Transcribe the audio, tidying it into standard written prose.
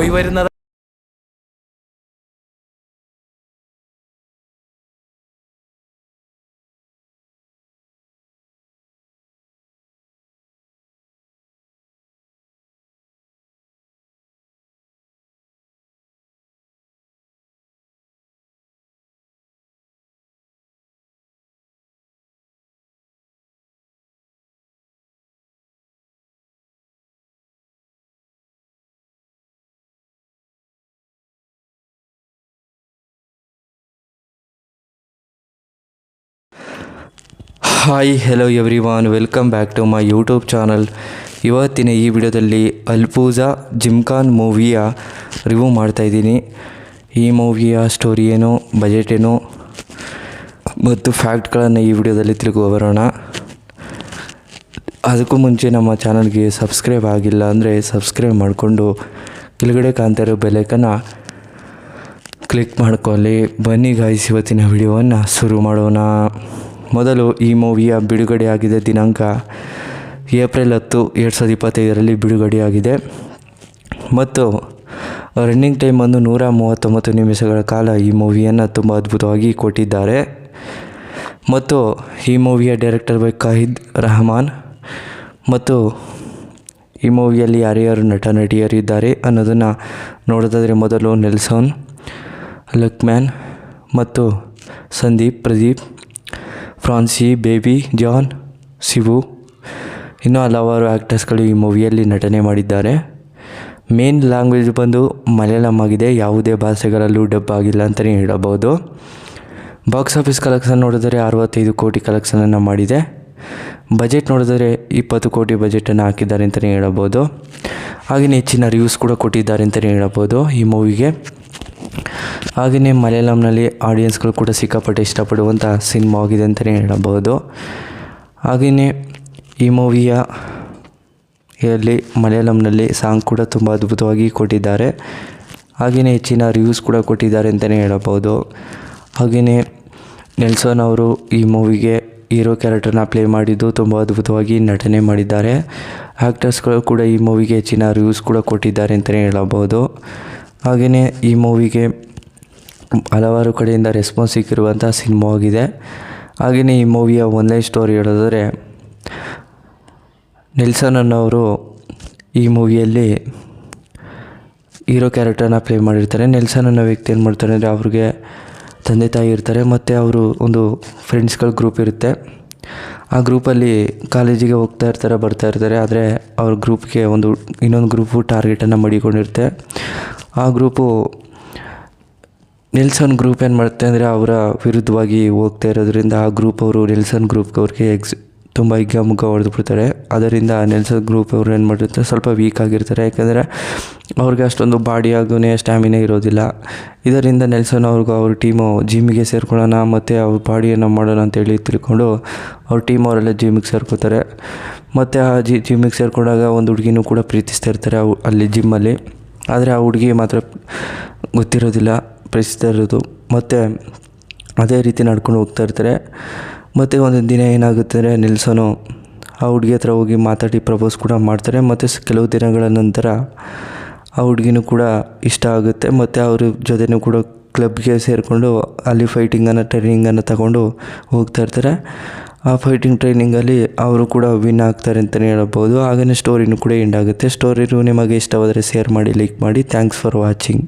പോയി വരുന്നത്. Hi hello everyone, welcome back to my YouTube channel. ಇವತ್ತಿನ ಈ ವಿಡಿಯೋದಲ್ಲಿ ಅಲ್ಪೂಜಾ ಜಿಮ್ಖಾನ್ ಮೂವಿಯ ರಿವ್ಯೂ ಮಾಡ್ತಾಯಿದ್ದೀನಿ. ಈ ಮೂವಿಯ ಸ್ಟೋರಿ ಏನು, ಬಜೆಟ್ ಏನು ಮತ್ತು ಫ್ಯಾಕ್ಟ್ಗಳನ್ನು ಈ ವಿಡಿಯೋದಲ್ಲಿ ಬರೋಣ. ಅದಕ್ಕೂ ಮುಂಚೆ ನಮ್ಮ ಚಾನಲ್ಗೆ ಸಬ್ಸ್ಕ್ರೈಬ್ ಆಗಿಲ್ಲ ಅಂದರೆ ಸಬ್ಸ್ಕ್ರೈಬ್ ಮಾಡಿಕೊಂಡು ಕೆಳಗಡೆ ಕಾಣ್ತಾ ಇರೋ ಬೆಲೈಕನ್ನು ಕ್ಲಿಕ್ ಮಾಡ್ಕೊಳ್ಳಿ. ಬನ್ನಿ ಗಾಯ್ಸ್, ಇವತ್ತಿನ ವಿಡಿಯೋವನ್ನು ಶುರು ಮಾಡೋಣ. ಮೊದಲು ಈ ಮೂವಿಯ ಬಿಡುಗಡೆಯಾಗಿದೆ ದಿನಾಂಕ ಏಪ್ರಿಲ್ 10, 2025 ಬಿಡುಗಡೆಯಾಗಿದೆ ಮತ್ತು ರನ್ನಿಂಗ್ ಟೈಮ್ 139 ನಿಮಿಷಗಳ ಕಾಲ ಈ ಮೂವಿಯನ್ನು ತುಂಬ ಅದ್ಭುತವಾಗಿ ಕೊಟ್ಟಿದ್ದಾರೆ. ಮತ್ತು ಈ ಮೂವಿಯ ಡೈರೆಕ್ಟರ್ ಬೈ ಖಾಲಿದ್ ರೆಹಮಾನ್. ಮತ್ತು ಈ ಮೂವಿಯಲ್ಲಿ ಯಾರ್ಯಾರು ನಟ ನಟಿಯರಿದ್ದಾರೆ ಅನ್ನೋದನ್ನು ನೋಡೋದಾದರೆ ಮೊದಲು ನೆಲ್ಸನ್, ಲಕ್ಮ್ಯಾನ್ ಮತ್ತು ಸಂದೀಪ್, ಪ್ರದೀಪ್, ಫ್ರಾನ್ಸಿ, ಬೇಬಿ ಜಾನ್, ಶಿವು ಇನ್ನೂ ಹಲವಾರು ಆ್ಯಕ್ಟರ್ಸ್ಗಳು ಈ ಮೂವಿಯಲ್ಲಿ ನಟನೆ ಮಾಡಿದ್ದಾರೆ. ಮೇನ್ ಲ್ಯಾಂಗ್ವೇಜ್ ಬಂದು ಮಲಯಾಳಂ ಆಗಿದೆ, ಯಾವುದೇ ಭಾಷೆಗಳಲ್ಲೂ ಡಬ್ ಆಗಿಲ್ಲ ಅಂತಲೇ ಹೇಳಬಹುದು. ಬಾಕ್ಸ್ ಆಫೀಸ್ ಕಲೆಕ್ಷನ್ ನೋಡಿದರೆ 65 ಕೋಟಿ ಕಲೆಕ್ಷನನ್ನು ಮಾಡಿದೆ. ಬಜೆಟ್ ನೋಡಿದರೆ 20 ಕೋಟಿ ಬಜೆಟನ್ನು ಹಾಕಿದ್ದಾರೆ ಅಂತಲೇ ಹೇಳಬಹುದು. ಹಾಗೆಯೇ ಹೆಚ್ಚಿನ ರಿವ್ಯೂಸ್ ಕೂಡ ಕೊಟ್ಟಿದ್ದಾರೆ ಅಂತಲೇ ಹೇಳಬಹುದು ಈ ಮೂವಿಗೆ. ಹಾಗೆಯೇ ಮಲಯಾಳಂನಲ್ಲಿ ಆಡಿಯನ್ಸ್ಗಳು ಕೂಡ ಸಿಕ್ಕಾಪಟ್ಟೆ ಇಷ್ಟಪಡುವಂಥ ಸಿನಿಮಾ ಆಗಿದೆ ಅಂತಲೇ ಹೇಳಬಹುದು. ಹಾಗೆಯೇ ಈ ಮೂವಿಯಲ್ಲಿ ಮಲಯಾಳಂನಲ್ಲಿ ಸಾಂಗ್ ಕೂಡ ತುಂಬ ಅದ್ಭುತವಾಗಿ ಕೊಟ್ಟಿದ್ದಾರೆ. ಹಾಗೆಯೇ ಹೆಚ್ಚಿನ ರಿವ್ಯೂಸ್ ಕೂಡ ಕೊಟ್ಟಿದ್ದಾರೆ ಅಂತಲೇ ಹೇಳಬಹುದು. ಹಾಗೆಯೇ ನೆಲ್ಸನ್ ಅವರು ಈ ಮೂವಿಗೆ ಹೀರೋ ಕ್ಯಾರೆಕ್ಟರ್ನ ಪ್ಲೇ ಮಾಡಿದ್ದು ತುಂಬ ಅದ್ಭುತವಾಗಿ ನಟನೆ ಮಾಡಿದ್ದಾರೆ. ಆ್ಯಕ್ಟರ್ಸ್ಗಳು ಕೂಡ ಈ ಮೂವಿಗೆ ಹೆಚ್ಚಿನ ರಿವ್ಯೂಸ್ ಕೂಡ ಕೊಟ್ಟಿದ್ದಾರೆ ಅಂತಲೇ ಹೇಳಬಹುದು. ಹಾಗೆಯೇ ಈ ಮೂವಿಗೆ ಹಲವಾರು ಕಡೆಯಿಂದ ರೆಸ್ಪಾನ್ಸ್ ಸಿಕ್ಕಿರುವಂಥ ಸಿನಿಮಾ ಆಗಿದೆ. ಹಾಗೆಯೇ ಈ ಮೂವಿಯ ಒನ್ಲೈನ್ ಸ್ಟೋರಿ ಹೇಳೋದಾದರೆ, ನೆಲ್ಸನ್ ಅನ್ನೋರು ಈ ಮೂವಿಯಲ್ಲಿ ಹೀರೋ ಕ್ಯಾರೆಕ್ಟರ್ನ ಪ್ಲೇ ಮಾಡಿರ್ತಾರೆ. ನೆಲ್ಸನ್ ಅನ್ನೋ ವ್ಯಕ್ತಿ ಏನು ಮಾಡ್ತಾರೆ ಅಂದರೆ, ಅವ್ರಿಗೆ ತಂದೆ ತಾಯಿ ಇರ್ತಾರೆ ಮತ್ತು ಅವರು ಒಂದು ಫ್ರೆಂಡ್ಸ್ಗಳ ಗ್ರೂಪ್ ಇರುತ್ತೆ. ಆ ಗ್ರೂಪಲ್ಲಿ ಕಾಲೇಜಿಗೆ ಹೋಗ್ತಾ ಇರ್ತಾರೆ, ಬರ್ತಾ ಇರ್ತಾರೆ. ಆದರೆ ಅವ್ರ ಗ್ರೂಪ್ಗೆ ಇನ್ನೊಂದು ಗ್ರೂಪು ಟಾರ್ಗೆಟನ್ನು ಮಾಡಿಕೊಂಡಿರುತ್ತೆ. ಆ ಗ್ರೂಪು ನೆಲ್ಸನ್ ಗ್ರೂಪ್ ಏನು ಮಾಡುತ್ತೆ ಅಂದರೆ, ಅವರ ವಿರುದ್ಧವಾಗಿ ಹೋಗ್ತಾ ಇರೋದ್ರಿಂದ ಆ ಗ್ರೂಪ್ ಅವರು ನೆಲ್ಸನ್ ಗ್ರೂಪ್ಗೆ ಅವ್ರಿಗೆ ತುಂಬ ಹಿಗ್ಗಾಮುಗ್ಗ ಹೊಡೆದು ಬಿಡ್ತಾರೆ. ಅದರಿಂದ ನೆಲ್ಸನ್ ಗ್ರೂಪ್ ಅವರು ಏನು ಮಾಡಿರ್ತಾರೆ, ಸ್ವಲ್ಪ ವೀಕ್ ಆಗಿರ್ತಾರೆ. ಯಾಕೆಂದರೆ ಅವ್ರಿಗೆ ಅಷ್ಟೊಂದು ಬಾಡಿ ಹಾಗೂ ಸ್ಟ್ಯಾಮಿನಾ ಇರೋದಿಲ್ಲ. ಇದರಿಂದ ನೆಲ್ಸನ್ ಅವ್ರ ಟೀಮು ಜಿಮ್ಮಿಗೆ ಸೇರ್ಕೊಳ್ಳೋಣ ಮತ್ತು ಅವ್ರ ಬಾಡಿಯನ್ನು ಮಾಡೋಣ ಅಂತೇಳಿ ತಿಳ್ಕೊಂಡು ಅವ್ರ ಟೀಮ್ ಅವರೆಲ್ಲ ಜಿಮ್ಮಿಗೆ ಸೇರ್ಕೋತಾರೆ. ಮತ್ತು ಆ ಜಿಮ್ಮಿಗೆ ಸೇರ್ಕೊಂಡಾಗ ಒಂದು ಹುಡುಗಿನೂ ಕೂಡ ಪ್ರೀತಿಸ್ತಾ ಇರ್ತಾರೆ ಅಲ್ಲಿ ಜಿಮ್ಮಲ್ಲಿ. ಆದರೆ ಆ ಹುಡುಗಿ ಮಾತ್ರ ಗೊತ್ತಿರೋದಿಲ್ಲ ಪ್ರೀತಿಸ್ತಾ ಇರೋದು. ಮತ್ತು ಅದೇ ರೀತಿ ನಡ್ಕೊಂಡು ಹೋಗ್ತಾ ಇರ್ತಾರೆ. ಮತ್ತು ಒಂದು ದಿನ ಏನಾಗುತ್ತೆ ಅಂದರೆ, ನೆಲ್ಸನು ಆ ಹುಡುಗಿ ಹತ್ರ ಹೋಗಿ ಮಾತಾಡಿ ಪ್ರಪೋಸ್ ಕೂಡ ಮಾಡ್ತಾರೆ. ಮತ್ತು ಕೆಲವು ದಿನಗಳ ನಂತರ ಆ ಹುಡುಗಿನೂ ಕೂಡ ಇಷ್ಟ ಆಗುತ್ತೆ. ಮತ್ತು ಅವ್ರ ಜೊತೆನೂ ಕೂಡ ಕ್ಲಬ್ಗೆ ಸೇರಿಕೊಂಡು ಅಲ್ಲಿ ಟ್ರೈನಿಂಗನ್ನು ತಗೊಂಡು ಹೋಗ್ತಾ ಇರ್ತಾರೆ. ಆ ಫೈಟಿಂಗ್ ಟ್ರೈನಿಂಗಲ್ಲಿ ಅವರು ಕೂಡ ವಿನ್ ಆಗ್ತಾರೆ ಅಂತಲೇ ಹೇಳ್ಬೋದು. ಹಾಗೆಯೇ ಸ್ಟೋರಿನೂ ಕೂಡ ಎಂಡ್ ಆಗುತ್ತೆ. ಸ್ಟೋರಿನೂ ನಿಮಗೆ ಇಷ್ಟವಾದರೆ ಶೇರ್ ಮಾಡಿ, ಲೈಕ್ ಮಾಡಿ. Thanks for watching.